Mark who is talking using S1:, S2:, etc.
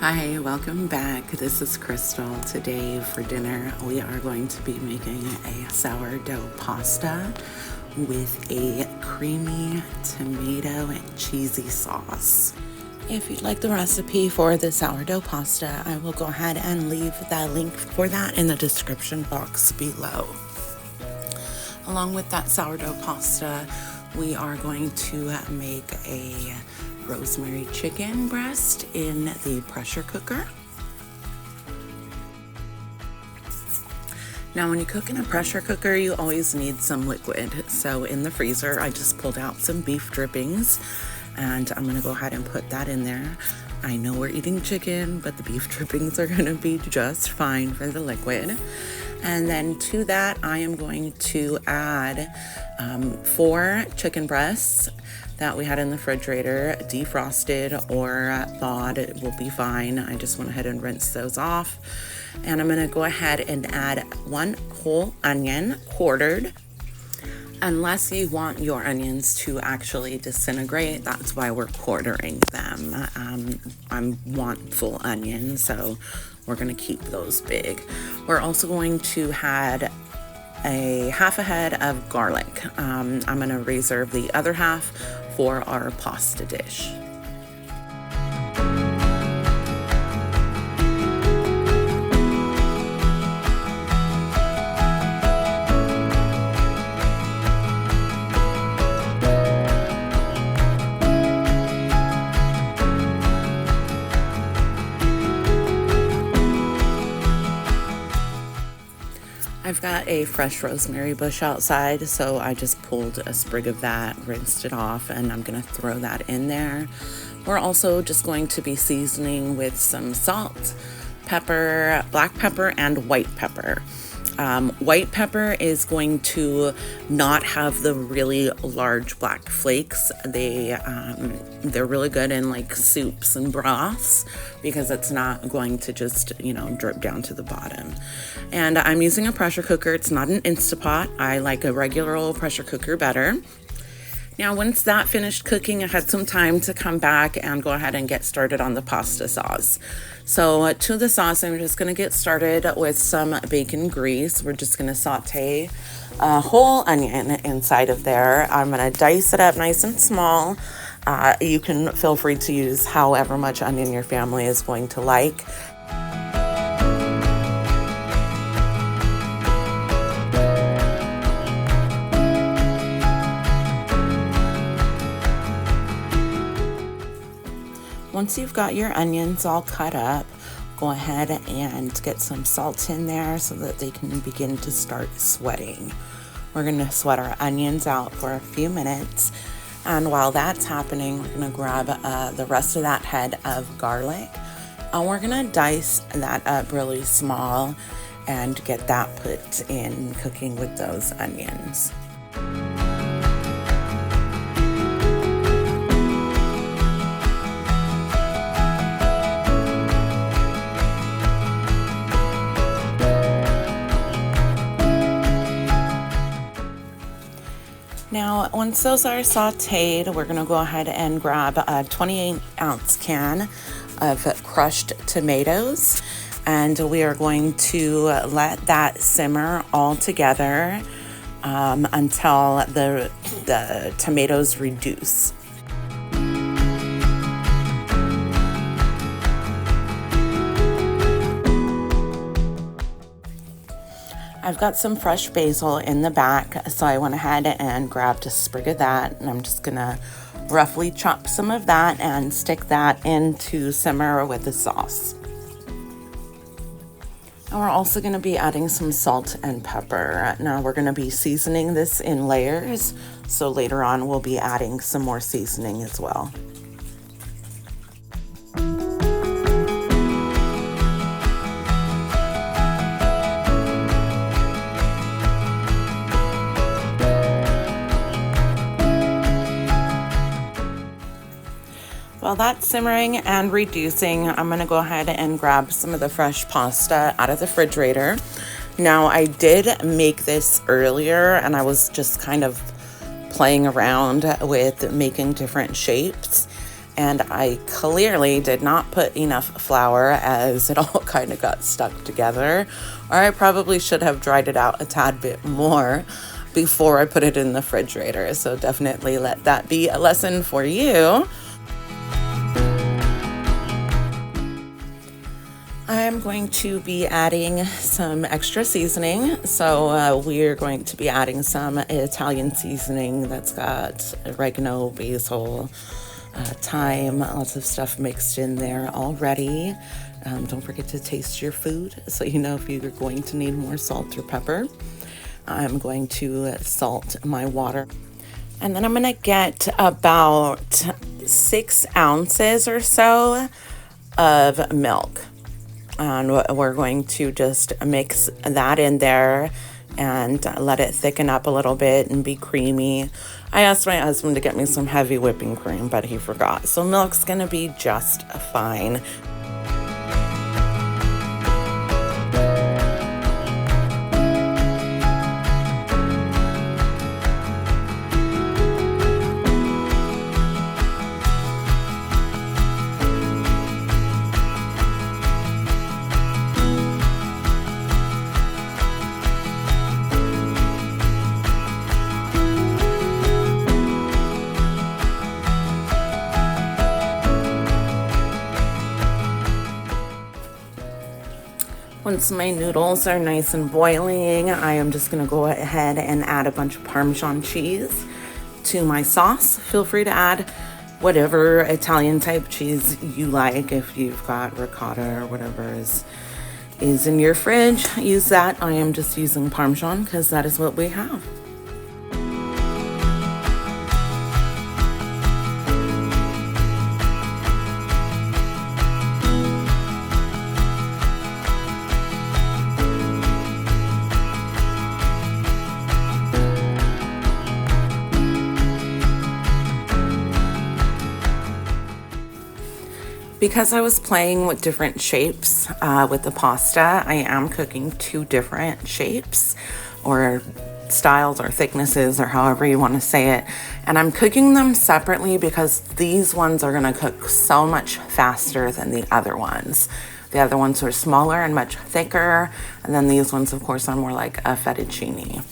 S1: Hi, welcome back. This is Crystal. Today for dinner, we are going to be making a sourdough pasta with a creamy tomato and cheesy sauce. If you'd like the recipe for the sourdough pasta, I will go ahead and leave that link for that in the description box below. Along with that sourdough pasta, we are going to make a rosemary chicken breast in the pressure cooker. Now, when you cook in a pressure cooker, you always need some liquid. So in the freezer, I just pulled out some beef drippings, and I'm gonna go ahead and put that in there. I know we're eating chicken, but the beef drippings are gonna be just fine for the liquid. And then to that, I am going to add 4 chicken breasts that we had in the refrigerator, defrosted or thawed. It will be fine. I just went ahead and rinsed those off. And I'm gonna go ahead and add 1 whole onion, quartered. Unless you want your onions to actually disintegrate, that's why we're quartering them. I want full onions, so we're gonna keep those big. We're also going to add a half a head of garlic. I'm gonna reserve the other half for our pasta dish. I've got a fresh rosemary bush outside, so I just pulled a sprig of that, rinsed it off, and I'm gonna throw that in there. We're also just going to be seasoning with some salt, pepper, black pepper, and white pepper. White pepper is going to not have the really large black flakes. They're really good in like soups and broths because it's not going to just, drip down to the bottom. And I'm using a pressure cooker. It's not an Instapot. I like a regular old pressure cooker better. Now, once that finished cooking, I had some time to come back and go ahead and get started on the pasta sauce. So to the sauce, I'm just gonna get started with some bacon grease. We're just gonna saute a whole onion inside of there. I'm gonna dice it up nice and small. You can feel free to use however much onion your family is going to like. Once you've got your onions all cut up, go ahead and get some salt in there so that they can begin to start sweating. We're gonna sweat our onions out for a few minutes. And while that's happening, we're gonna grab the rest of that head of garlic. And we're gonna dice that up really small and get that put in cooking with those onions. Now, once those are sauteed, we're gonna go ahead and grab a 28-ounce can of crushed tomatoes, and we are going to let that simmer all together until the tomatoes reduce. I've got some fresh basil in the back, so I went ahead and grabbed a sprig of that, and I'm just gonna roughly chop some of that and stick that into simmer with the sauce. And we're also gonna be adding some salt and pepper. Now we're gonna be seasoning this in layers, so later on we'll be adding some more seasoning as well. While that's simmering and reducing, I'm gonna go ahead and grab some of the fresh pasta out of the refrigerator. Now, I did make this earlier and I was just kind of playing around with making different shapes. And I clearly did not put enough flour, as it all kind of got stuck together, or I probably should have dried it out a tad bit more before I put it in the refrigerator. So definitely let that be a lesson for you. I'm going to be adding some extra seasoning. So we're going to be adding some Italian seasoning that's got oregano, basil, thyme, lots of stuff mixed in there already. Don't forget to taste your food so you know if you're going to need more salt or pepper. I'm going to salt my water. And then I'm going to get about 6 ounces or so of milk. And we're going to just mix that in there and let it thicken up a little bit and be creamy. I asked my husband to get me some heavy whipping cream, but he forgot. So milk's gonna be just fine. Once my noodles are nice and boiling, I am just gonna go ahead and add a bunch of Parmesan cheese to my sauce. Feel free to add whatever Italian type cheese you like. If you've got ricotta or whatever is in your fridge, use that. I am just using Parmesan because that is what we have. Because I was playing with different shapes with the pasta, I am cooking 2 different shapes or styles or thicknesses or however you want to say it. And I'm cooking them separately because these ones are going to cook so much faster than the other ones. The other ones are smaller and much thicker. And then these ones, of course, are more like a fettuccine.